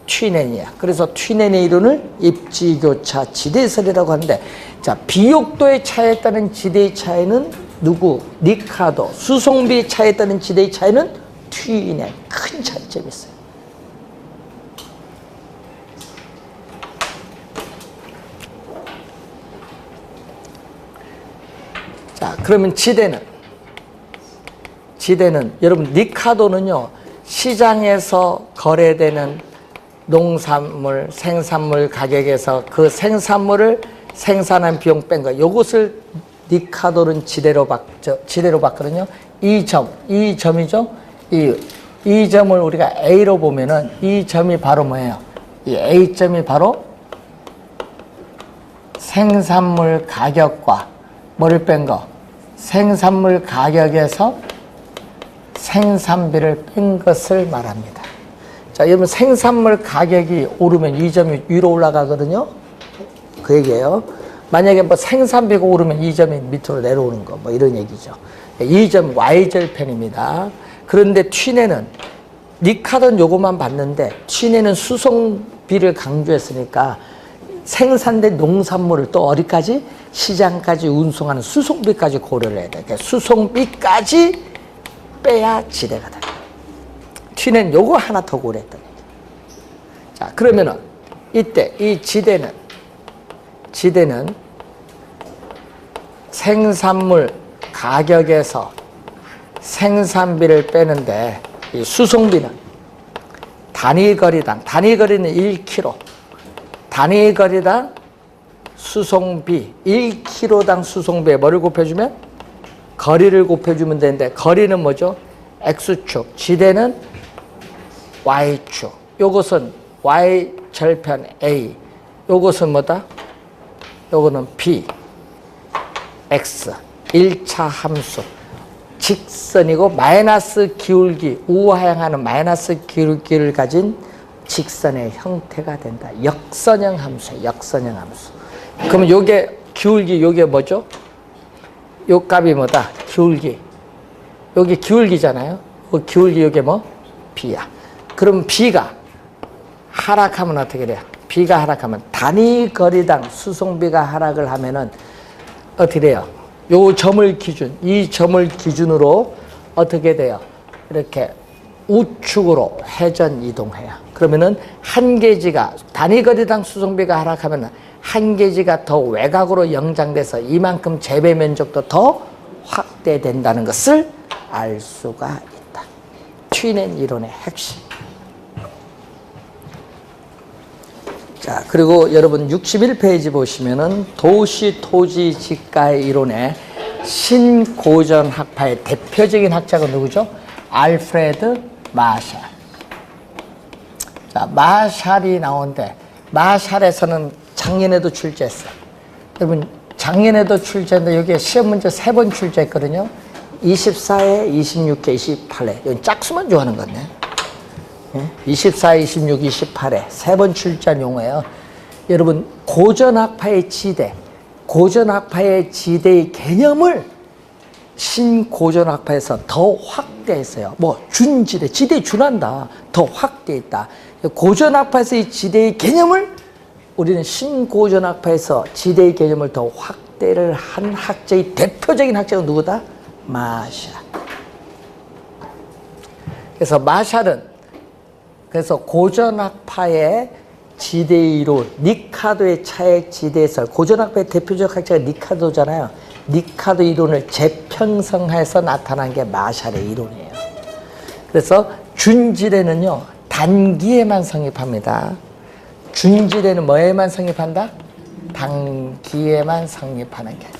S1: 튀넨이야. 그래서 튀넨의 이론을 입지교차 지대설이라고 하는데, 자, 비옥도의 차이에 따른 지대의 차이는 누구? 리카도. 수송비 차이에 따른 지대의 차이는 튀넨. 큰 차이점이 있어요. 자, 그러면 지대는 여러분 리카도는요, 시장에서 거래되는 농산물, 생산물 가격에서 그 생산물을 생산한 비용 뺀 거, 요것을 리카도는 지대로 봤거든요. 이 점이죠. 이 점을 우리가 A로 보면은 이 점이 바로 뭐예요? 이 A점이 바로 생산물 가격과 뭐를 뺀 거? 생산물 가격에서 생산비를 뺀 것을 말합니다. 자, 여러분 생산물 가격이 오르면 이 점이 위로 올라가거든요. 그 얘기예요. 만약에 뭐 생산비가 오르면 이 점이 밑으로 내려오는 거, 뭐 이런 얘기죠. 이 점 Y절편입니다. 그런데 튀넨은 리카도는 요것만 봤는데 튀넨은 수송비를 강조했으니까 생산된 농산물을 또 어디까지? 시장까지 운송하는 수송비까지 고려를 해야 돼. 그러니까 수송비까지 빼야 지대가 돼. 튀넨 요거 하나 더 고려했다. 자, 그러면은 이때 이 지대는 생산물 가격에서 생산비를 빼는데, 이 수송비는 단위거리는 1kg, 단위거리당 수송비 1kg당 수송비에 뭐를 곱해주면? 거리를 곱해주면 되는데, 거리는 뭐죠? X축, 지대는 Y축. 요것은 Y절편 A, 요것은 뭐다? 요거는 B, X, 1차 함수. 직선이고 마이너스 기울기, 우하향하는 마이너스 기울기를 가진 직선의 형태가 된다. 역선형 함수예요. 역선형 함수. 그러면 요게 기울기, 요게 뭐죠? 요 값이 뭐다? 기울기. 요게 기울기잖아요. 그 기울기 요게 뭐? B야. 그럼 B가 하락하면 어떻게 돼요? B가 하락하면 단위 거리당 수송비가 하락을 하면은 어떻게 돼요? 요 점을 이 점을 기준으로 어떻게 돼요? 이렇게 우측으로 회전 이동해요. 그러면은 한계지가 단위 거리당 수송비가 하락하면 한계지가 더 외곽으로 연장돼서 이만큼 재배 면적도 더 확대된다는 것을 알 수가 있다. 튀낸 이론의 핵심. 자, 그리고 여러분 61페이지 보시면은 도시 토지 지가의 이론의 신고전 학파의 대표적인 학자가 누구죠? 알프레드 마샬. 자, 마샬이 나오는데 마샬에서는 작년에도 출제했어요. 여러분 작년에도 출제했는데 여기에 시험 문제 3번 출제했거든요. 24회, 26회, 28회. 이건 짝수만 좋아하는 거네. 24, 26, 28회 3번 출제한 용어예요. 여러분 고전학파의 지대, 고전학파의 지대의 개념을 신고전학파에서 더 확대했어요. 뭐 준지대, 지대에 준한다. 더 확대했다. 고전학파에서 이 지대의 개념을 우리는 신고전학파에서 지대의 개념을 더 확대를 한 학자의 대표적인 학자가 누구다? 마샬. 그래서 마샬은 그래서 고전학파의 지대의 이론, 니카도의 차액 지대설, 고전학파의 대표적 학자가 니카도잖아요. 니카도 이론을 재편성해서 나타난 게 마샬의 이론이에요. 그래서 준지대는요, 단기에만 성립합니다. 준지대는 뭐에만 성립한다? 단기에만 성립하는 개념.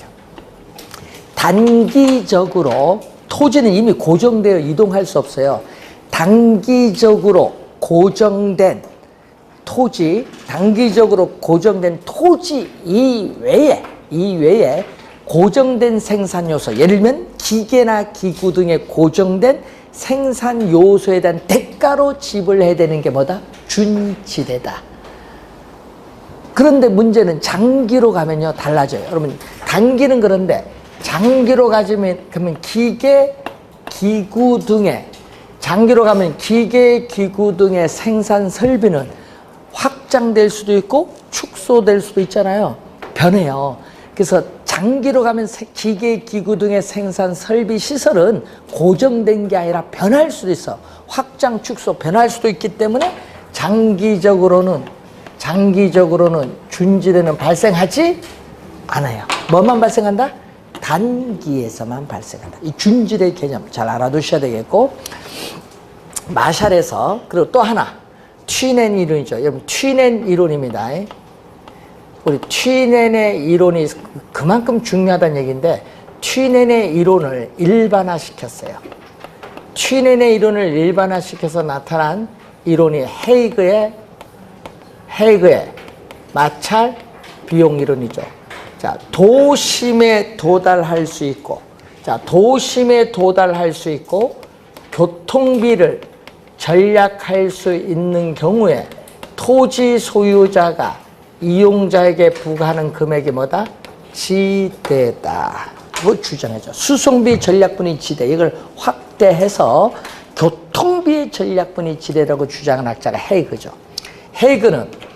S1: 단기적으로 토지는 이미 고정되어 이동할 수 없어요. 단기적으로 고정된 토지, 단기적으로 고정된 토지 이외에 고정된 생산 요소, 예를 들면 기계나 기구 등의 고정된 생산 요소에 대한 대가로 지불해야 되는 게 뭐다? 준지대다. 그런데 문제는 장기로 가면요 달라져요. 여러분 단기는 그런데 장기로 가면 그러면 기계, 기구 등의 장기로 가면 기계, 기구 등의 생산 설비는 확장될 수도 있고 축소될 수도 있잖아요. 변해요. 그래서 장기로 가면 기계, 기구 등의 생산 설비 시설은 고정된 게 아니라 변할 수도 있어. 확장, 축소, 변할 수도 있기 때문에 장기적으로는 준지대는 발생하지 않아요. 뭐만 발생한다? 단기에서만 발생한다. 이 준지대 개념 잘 알아두셔야 되겠고, 마샬에서 그리고 또 하나 튀넨 이론이죠. 여러분 튀넨 이론입니다. 우리 튀넨의 이론이 그만큼 중요하다는 얘기인데 튀넨의 이론을 일반화시켰어요. 튀넨의 이론을 일반화시켜서 나타난 이론이 헤이그의 마찰 비용 이론이죠. 자, 도심에 도달할 수 있고, 교통비를 절약할 수 있는 경우에 토지 소유자가 이용자에게 부과하는 금액이 뭐다? 지대다. 그걸 주장하죠. 수송비 전략분이 지대. 이걸 확대해서 교통비 전략분이 지대라고 주장한 학자가 헤이그죠. 헤이그는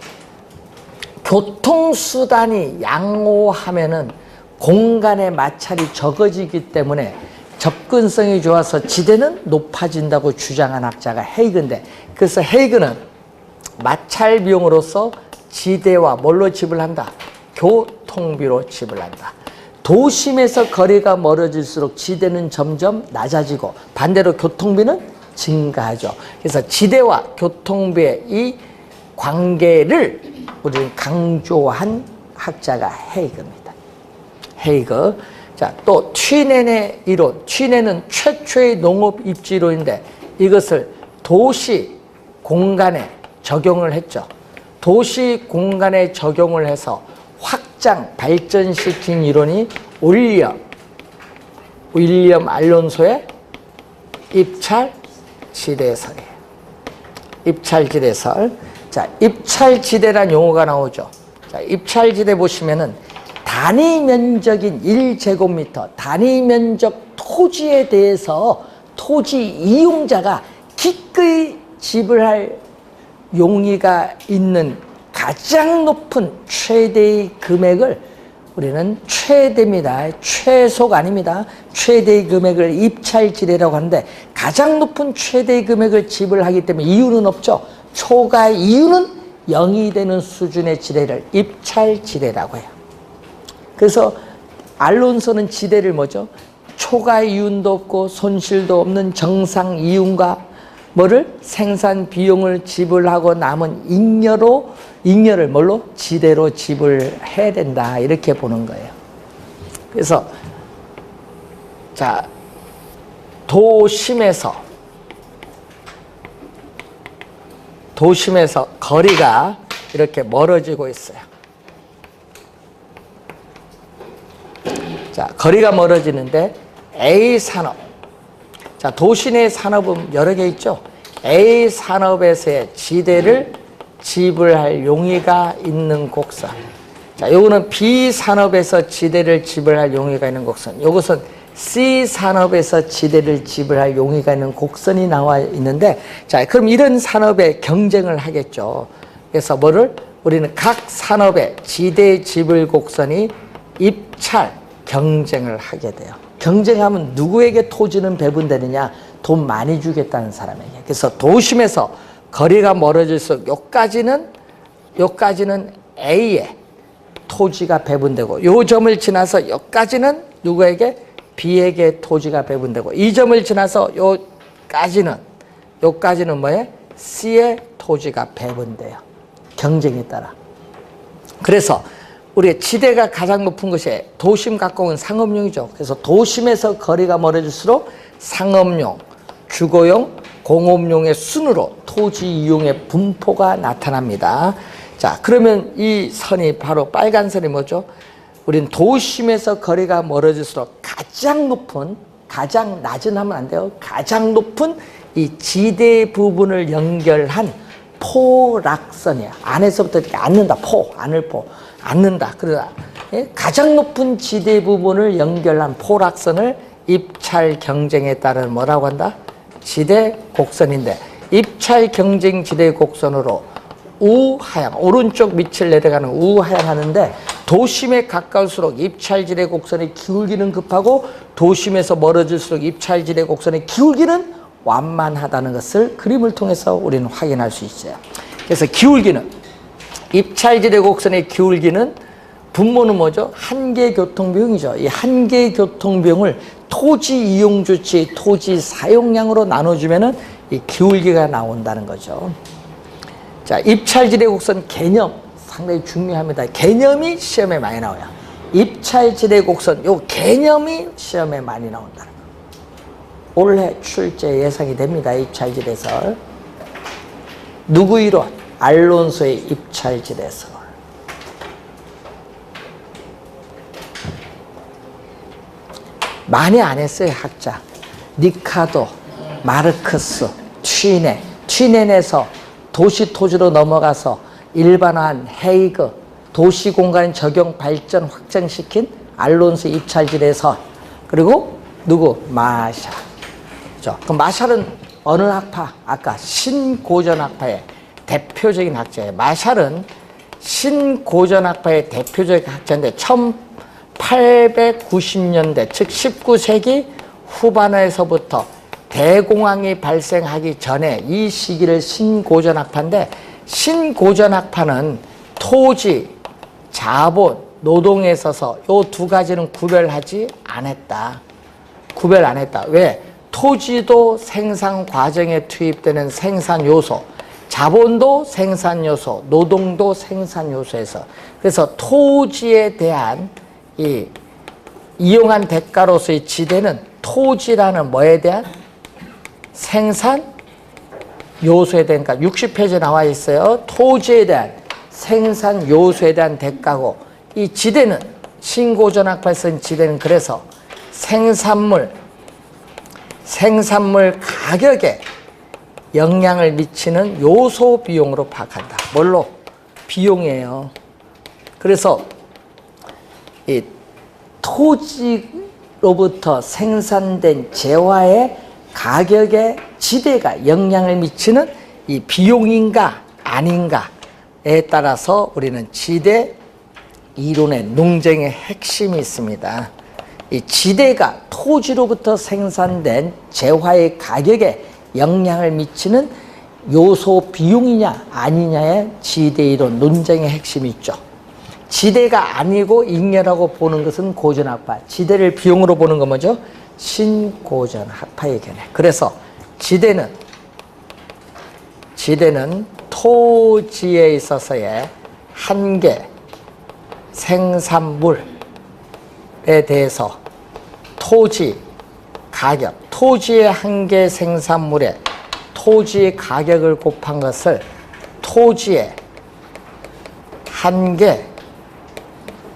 S1: 교통수단이 양호하면은 공간의 마찰이 적어지기 때문에 접근성이 좋아서 지대는 높아진다고 주장한 학자가 헤이그인데, 그래서 헤이그는 마찰 비용으로서 지대와 뭘로 지불한다? 교통비로 지불한다. 도심에서 거리가 멀어질수록 지대는 점점 낮아지고 반대로 교통비는 증가하죠. 그래서 지대와 교통비의 이 관계를 우리는 강조한 학자가 헤이그입니다. 헤이그. 자, 또 튀넨의 이론. 튀넨은 최초의 농업 입지론인데 이것을 도시 공간에 적용을 했죠. 도시 공간에 적용을 해서 확장, 발전시킨 이론이 윌리엄 알론소의 입찰지대설이에요. 입찰지대설. 자, 입찰지대란 용어가 나오죠. 자, 입찰지대 보시면은 단위 면적인 1제곱미터, 단위 면적 토지에 대해서 토지 이용자가 기꺼이 지불할 용의가 있는 가장 높은 최대의 금액을 우리는 최대입니다. 최소가 아닙니다. 최대의 금액을 입찰지대라고 하는데 가장 높은 최대의 금액을 지불하기 때문에 이유는 없죠. 초과의 이유는 0이 되는 수준의 지대를 입찰지대라고 해요. 그래서 알론소는 지대를 뭐죠? 초과 이윤도 없고 손실도 없는 정상 이윤과 뭐를 생산 비용을 지불하고 남은 잉여를 뭘로? 지대로 지불해야 된다, 이렇게 보는 거예요. 그래서 자, 도심에서 거리가 이렇게 멀어지고 있어요. 자, 거리가 멀어지는데 A 산업, 자, 도시 내 산업은 여러 개 있죠. A 산업에서의 지대를 지불할 용의가 있는 곡선. 자, 요거는 B 산업에서 지대를 지불할 용의가 있는 곡선. 요것은 C 산업에서 지대를 지불할 용의가 있는 곡선이 나와 있는데, 자, 그럼 이런 산업에 경쟁을 하겠죠. 그래서 뭐를? 우리는 각 산업의 지대 지불 곡선이 입찰 경쟁을 하게 돼요. 경쟁하면 누구에게 토지는 배분되느냐? 돈 많이 주겠다는 사람에게. 그래서 도심에서 거리가 멀어질수록 요까지는 A에 토지가 배분되고, 요 점을 지나서 요까지는 누구에게? B에게 토지가 배분되고, 이 점을 지나서 요까지는 뭐예요? C에 토지가 배분돼요. 경쟁에 따라. 그래서 우리의 지대가 가장 높은 것이 도심 가까운 상업용이죠. 그래서 도심에서 거리가 멀어질수록 상업용, 주거용, 공업용의 순으로 토지 이용의 분포가 나타납니다. 자, 그러면 이 선이 바로 빨간 선이 뭐죠? 우린 도심에서 거리가 멀어질수록 가장 낮은 하면 안 돼요. 가장 높은 이 지대 부분을 연결한 포락선이야. 안에서부터 이렇게 앉는다. 앉는다. 그러다 가장 높은 지대 부분을 연결한 포락선을 입찰 경쟁에 따른 뭐라고 한다? 지대 곡선인데, 입찰 경쟁 지대 곡선으로 우하향, 오른쪽 밑을 내려가는 우하향 하는데, 도심에 가까울수록 입찰 지대 곡선의 기울기는 급하고 도심에서 멀어질수록 입찰 지대 곡선의 기울기는 완만하다는 것을 그림을 통해서 우리는 확인할 수 있어요. 그래서 기울기는, 입찰지대 곡선의 기울기는 분모는 뭐죠? 한계교통비용이죠. 이 한계교통비용을 토지 이용 주치, 토지 사용량으로 나눠주면은 이 기울기가 나온다는 거죠. 자, 입찰지대 곡선 개념 상당히 중요합니다. 개념이 시험에 많이 나와요. 입찰지대 곡선, 요 개념이 시험에 많이 나온다는 거. 올해 출제 예상이 됩니다. 입찰지대설. 누구 이론? 알론소의 입찰지대설. 많이 안 했어요, 학자. 니카도, 마르크스, 튀넨에서 도시 토지로 넘어가서 일반화한 헤이그, 도시 공간 적용 발전 확장시킨 알론소 입찰지대설. 그리고 누구? 마샬. 그럼 마샬은 어느 학파? 아까 신고전학파의 대표적인 학자예요. 마샬은 신고전학파의 대표적인 학자인데 1890년대, 즉 19세기 후반에서부터 대공황이 발생하기 전에 이 시기를 신고전학파인데, 신고전학파는 토지, 자본, 노동에 있어서 이 두 가지는 구별 안 했다. 왜? 토지도 생산 과정에 투입되는 생산 요소, 자본도 생산 요소, 노동도 생산 요소에서, 그래서 토지에 대한 이 이용한 대가로서의 지대는 토지라는 뭐에 대한 생산 요소에 대한, 그러니까 60페이지에 나와 있어요. 토지에 대한 생산 요소에 대한 대가고, 이 지대는 신고전학파에 쓴 지대는 그래서 생산물 가격에 영향을 미치는 요소 비용으로 파악한다. 뭘로? 비용이에요. 그래서 이 토지로부터 생산된 재화의 가격에 지대가 영향을 미치는 이 비용인가 아닌가에 따라서 우리는 지대 이론의 논쟁의 핵심이 있습니다. 이 지대가 토지로부터 생산된 재화의 가격에 영향을 미치는 요소 비용이냐 아니냐의 지대 이론 논쟁의 핵심이 있죠. 지대가 아니고 잉여라고 보는 것은 고전학파, 지대를 비용으로 보는 건 뭐죠? 신고전학파의 견해. 그래서 지대는 토지에 있어서의 한계 생산물에 대해서 토지 가격, 토지의 한계 생산물에 토지 가격을 곱한 것을 토지의 한계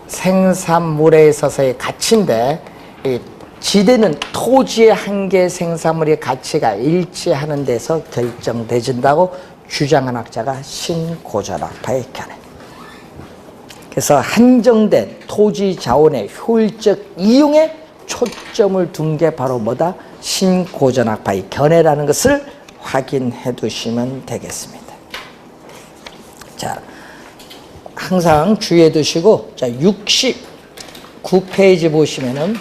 S1: 생산물에 있어서의 가치인데, 이 지대는 토지의 한계 생산물의 가치가 일치하는 데서 결정되진다고 주장한 학자가 신고전학파의 견해. 그래서 한정된 토지 자원의 효율적 이용에 초점을 둔 게 바로 뭐다? 신고전학파의 견해라는 것을 확인해 두시면 되겠습니다. 자, 항상 주의해 두시고, 자, 69페이지 보시면은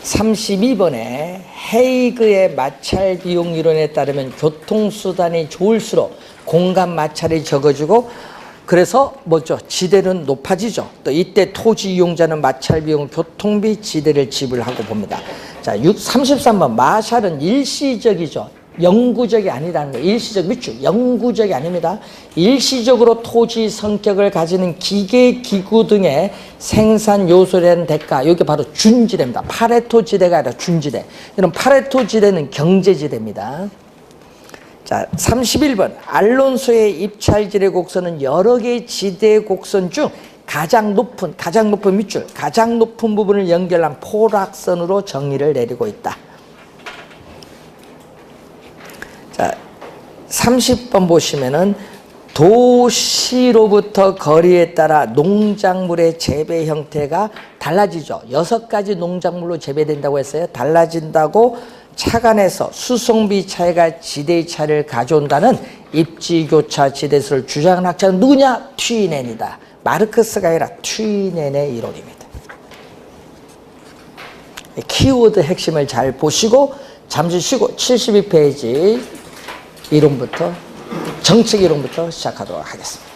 S1: 32번에 헤이그의 마찰 비용 이론에 따르면 교통수단이 좋을수록 공간 마찰이 적어지고, 그래서 뭐죠? 지대는 높아지죠. 또 이때 토지 이용자는 마찰 비용, 교통비, 지대를 지불하고 봅니다. 자, 33번 마샬은 일시적이죠. 영구적이 아니라는 거예요. 일시적 밑줄, 영구적이 아닙니다. 일시적으로 토지 성격을 가지는 기계, 기구 등의 생산 요소라는 대가, 여기 바로 준지대입니다. 파레토 지대가 아니라 준지대. 이런 파레토 지대는 경제지대입니다. 자, 31번 알론소의 입찰지대 곡선은 여러 개의 지대 곡선 중 가장 높은 밑줄, 가장 높은 부분을 연결한 포락선으로 정의를 내리고 있다. 자, 30번 보시면은 도시로부터 거리에 따라 농작물의 재배 형태가 달라지죠. 6가지 농작물로 재배된다고 했어요. 달라진다고 차관에서 수송비 차이가 지대의 차이를 가져온다는 입지교차 지대수를 주장한 학자는 누구냐? 튀넨이다. 마르크스가 아니라 튀넨의 이론입니다. 키워드 핵심을 잘 보시고 잠시 쉬고 72페이지 이론부터, 정책 이론부터 시작하도록 하겠습니다.